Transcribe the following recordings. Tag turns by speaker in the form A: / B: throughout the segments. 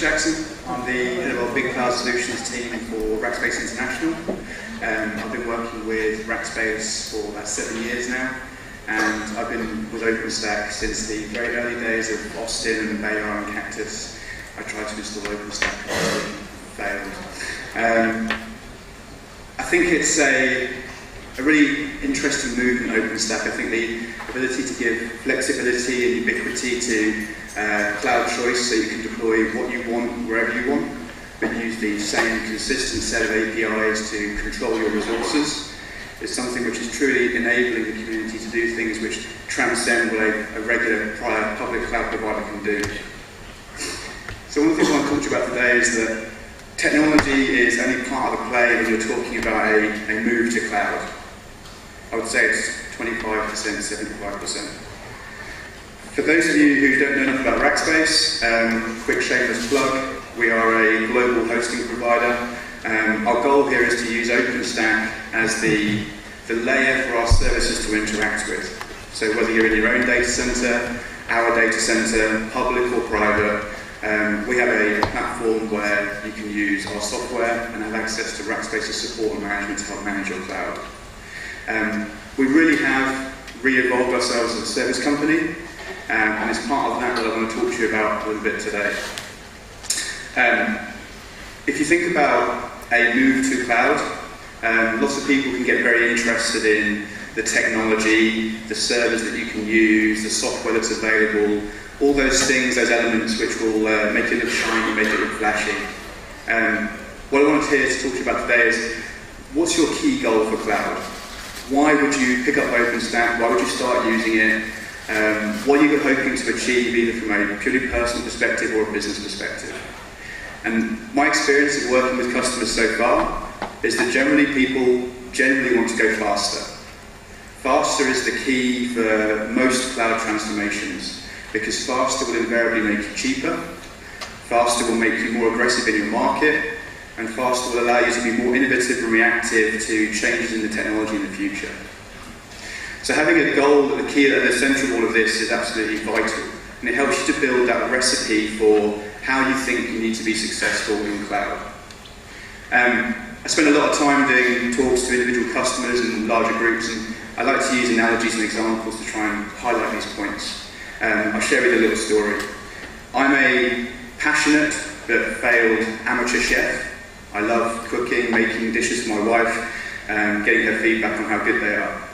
A: Jackson. I'm the head of our Big Cloud Solutions team for Rackspace International. I've been working with Rackspace for about 7 years now, and I've been with OpenStack since the very early days of Austin and Bayer and Cactus. I tried to install OpenStack, failed. I think it's a really interesting move in OpenStack. I think the ability to give flexibility and ubiquity to cloud choice, so you can deploy what you want wherever you want, but use the same consistent set of APIs to control your resources, is something which is truly enabling the community to do things which transcend what a regular public cloud provider can do. So one of the things I want to talk to you about today is that technology is only part of the play when you're talking about a move to cloud. I would say it's 25%, 75%. For those of you who don't know enough about Rackspace, quick shameless plug, we are a global hosting provider. Our goal here is to use OpenStack as the layer for our services to interact with. So whether you're in your own data center, our data center, public or private, we have a platform where you can use our software and have access to Rackspace's support and management to help manage your cloud. We really have re-evolved ourselves as a service company, and it's part of that I want to talk to you about a little bit today. If you think about a move to cloud, lots of people can get very interested in the technology, the servers that you can use, the software that's available, all those things, those elements which will make it look shiny, make it look flashy. What I want to talk to you about today is, what's your key goal for cloud? Why would you pick up OpenStack? Why would you start using it? What are you hoping to achieve, either from a purely personal perspective or a business perspective? And my experience of working with customers so far is that people generally want to go faster. Faster is the key for most cloud transformations, because faster will invariably make you cheaper, faster will make you more aggressive in your market, and faster will allow you to be more innovative and reactive to changes in the technology in the future. So having a goal at the key, at the centre of all of this, is absolutely vital, and it helps you to build that recipe for how you think you need to be successful in cloud. I spend a lot of time doing talks to individual customers and larger groups, and I like to use analogies and examples to try and highlight these points. I'll share with you a little story. I'm a passionate but failed amateur chef. I love cooking, making dishes for my wife, getting her feedback on how good they are.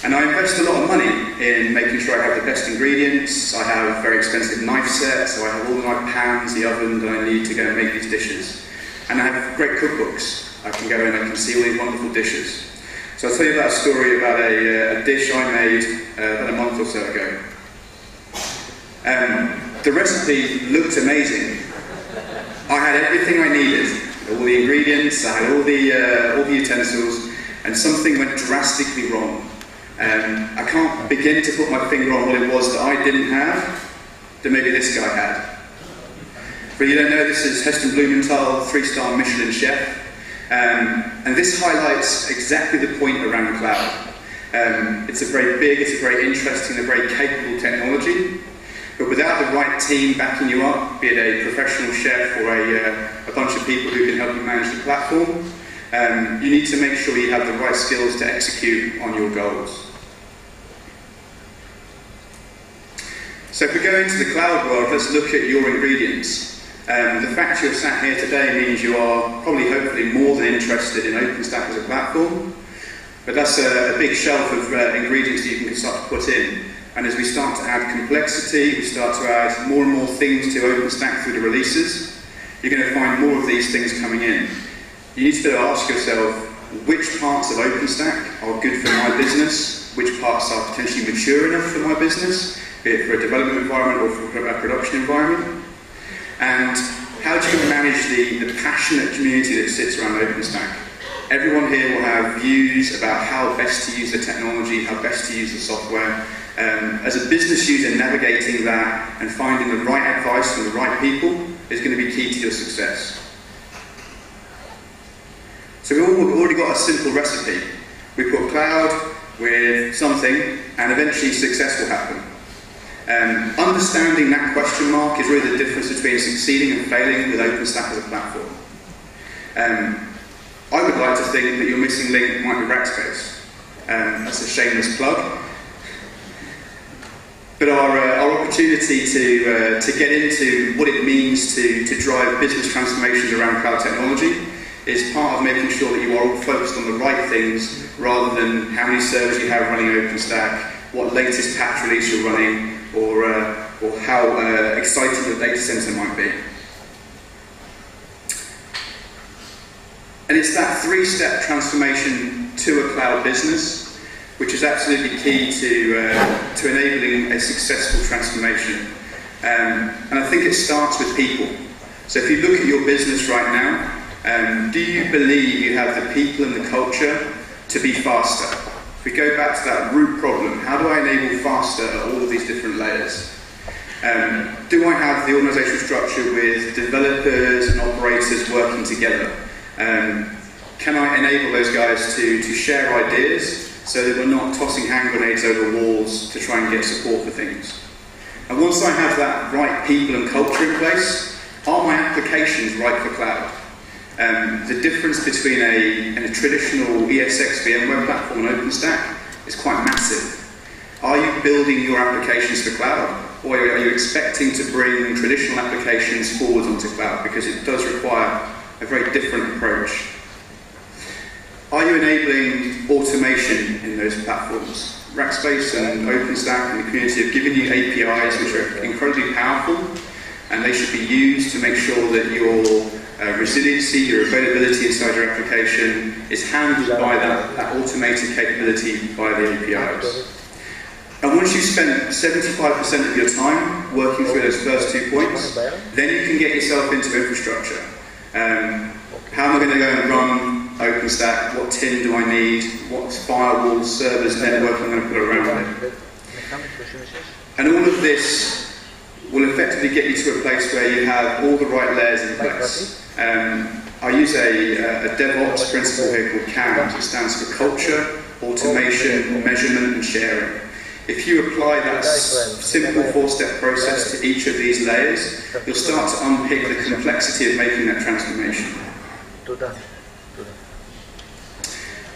A: And I invest a lot of money in making sure I have the best ingredients. I have very expensive knife sets, so I have all the right pans, the oven that I need to go and make these dishes. And I have great cookbooks. I can go in and I can see all these wonderful dishes. So I'll tell you about a story about a dish I made about a month or so ago. The recipe looked amazing. I had everything I needed, all the ingredients, I had all the utensils, and something went drastically wrong. I can't begin to put my finger on what it was that I didn't have, that maybe this guy had. For you don't know, this is Heston Blumenthal, 3-star Michelin chef, and this highlights exactly the point around cloud. It's a very big, it's a very interesting, a very capable technology, but without the right team backing you up, be it a professional chef or a bunch of people who can help you manage the platform, you need to make sure you have the right skills to execute on your goals. So if we go into the cloud world, let's look at your ingredients. The fact you're sat here today means you are probably, hopefully, more than interested in OpenStack as a platform, but that's a big shelf of ingredients that you can start to put in. And as we start to add complexity, we start to add more and more things to OpenStack through the releases, you're going to find more of these things coming in. You need to be able to ask yourself, which parts of OpenStack are good for my business, which parts are potentially mature enough for my business, be it for a development environment or for a production environment, and how do you manage the passionate community that sits around OpenStack? Everyone here will have views about how best to use the technology, how best to use the software. As a business user, navigating that and finding the right advice from the right people is going to be key to your success. So we've already got a simple recipe. We put cloud with something, and eventually success will happen. Understanding that question mark is really the difference between succeeding and failing with OpenStack as a platform. I would like to think that your missing link might be Rackspace. That's a shameless plug. But our opportunity to get into what it means to drive business transformations around cloud technology is part of making sure that you are all focused on the right things rather than how many servers you have running OpenStack, what latest patch release you're running, or how exciting the data center might be. And it's that three-step transformation to a cloud business which is absolutely key to enabling a successful transformation. And I think it starts with people. So if you look at your business right now, do you believe you have the people and the culture to be faster? If we go back to that root problem, how do I enable faster at all of these different layers? Do I have the organizational structure with developers and operators working together? Can I enable those guys to share ideas so that we're not tossing hand grenades over walls to try and get support for things? And once I have that right people and culture in place, are my applications right for cloud? The difference between a traditional ESX VMware platform and OpenStack is quite massive. Are you building your applications for cloud, or are you expecting to bring traditional applications forward onto cloud? Because it does require a very different approach. Are you enabling automation in those platforms? Rackspace and OpenStack and the community have given you APIs which are incredibly powerful, and they should be used to make sure that your resiliency, your availability inside your application is handled by that automated capability by the APIs. And once you've spent 75% of your time working through those first 2 points, then you can get yourself into infrastructure. How am I going to go and run OpenStack? What tin do I need? What firewalls, servers, network I'm going to put around it? And all of this will effectively get you to a place where you have all the right layers in place. I use a DevOps principle here called CAMS. It stands for Culture, Automation, Measurement, and Sharing. If you apply that simple four-step process to each of these layers, you'll start to unpick the complexity of making that transformation.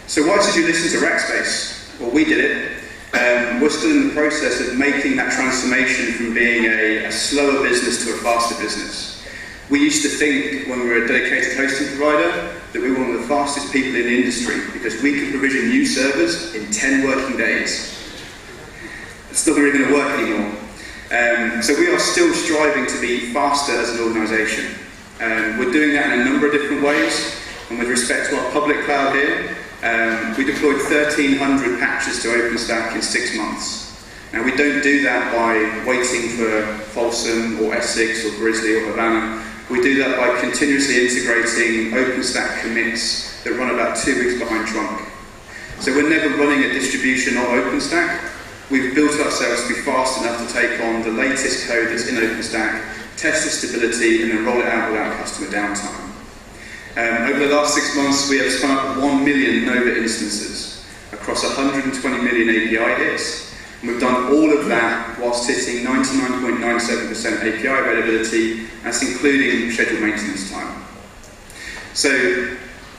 A: So why did you listen to Rackspace? Well, we did it. We're still in the process of making that transformation from being a slower business to a faster business. We used to think, when we were a dedicated hosting provider, that we were one of the fastest people in the industry because we could provision new servers in 10 working days. It's not really going to work anymore. So we are still striving to be faster as an organisation. We're doing that in a number of different ways. And with respect to our public cloud here, we deployed 1,300 patches to OpenStack in 6 months. Now we don't do that by waiting for Folsom or Essex or Grizzly or Havana. We do that by continuously integrating OpenStack commits that run about 2 weeks behind trunk. So we're never running a distribution of OpenStack. We've built ourselves to be fast enough to take on the latest code that's in OpenStack, test the stability, and then roll it out without customer downtime. Over the last 6 months, we have spun up 1 million Nova instances across 120 million API hits. And we've done all of that whilst hitting 99.97% API availability, that's including scheduled maintenance time. So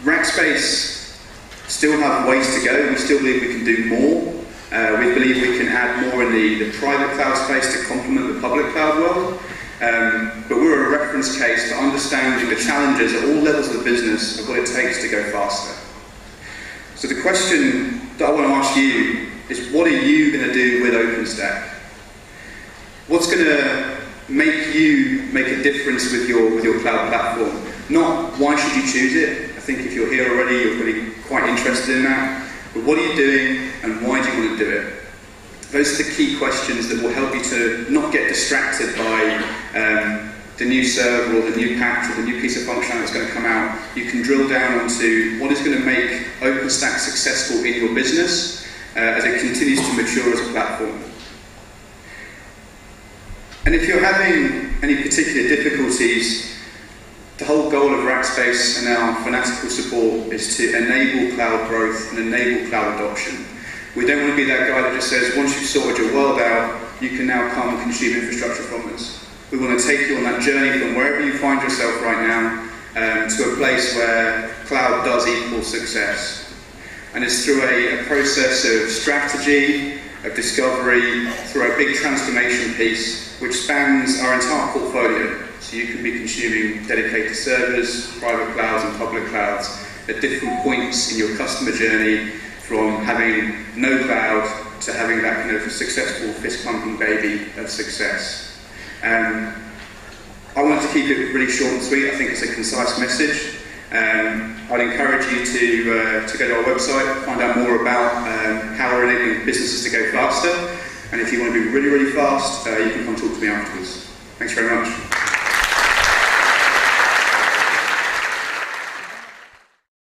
A: Rackspace still have ways to go. We still believe we can do more. We believe we can add more in the private cloud space to complement the public cloud world. But we're a reference case for understanding the challenges at all levels of the business of what it takes to go faster. So the question that I want to ask you is, what are you going to do with OpenStack? What's going to make you make a difference with your cloud platform? Not why should you choose it? I think if you're here already, you're probably quite interested in that. But what are you doing and why do you want to do it? Those are the key questions that will help you to not get distracted by the new server or the new patch or the new piece of functionality that's going to come out. You can drill down onto what is going to make OpenStack successful in your business as it continues to mature as a platform. And if you're having any particular difficulties, the whole goal of Rackspace and our fanatical support is to enable cloud growth and enable cloud adoption. We don't want to be that guy that just says, once you've sorted your world out, you can now come and consume infrastructure from us. We want to take you on that journey from wherever you find yourself right now to a place where cloud does equal success. And it's through a process of strategy, of discovery, through a big transformation piece which spans our entire portfolio. So you can be consuming dedicated servers, private clouds and public clouds at different points in your customer journey, from having no cloud to having that kind of successful fist-pumping baby of success. I wanted to keep it really short and sweet. I think it's a concise message. I'd encourage you to go to our website, find out more about how we're enabling businesses to go faster. And if you want to be really, really fast, you can come talk to me afterwards. Thanks very much.